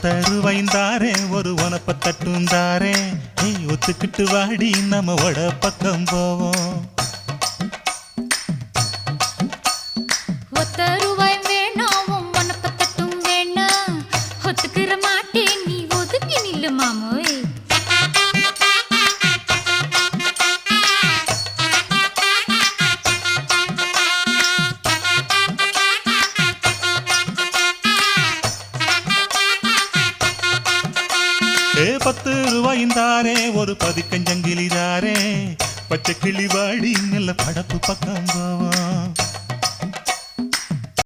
10 ரூபாய்ந்தாரே ஒரு உனப்ப தட்டுந்தாரே ஒத்துக்கிட்டு வாடி நம்ம வட பக்கம் போவோம் 10 ரூபாய் வேணாம் உனப்ப தட்டும் வேணாம் ஒத்துக்கிற மாட்டேன் நீ ஒதுங்கி நில்லு மாமோய் 10 ரூபாய்ந்தாரே ஒரு பதிக்கஞ்சங்கிலிதாரே பச்சை கிளி வாடி நல்ல படப்பு பக்கம்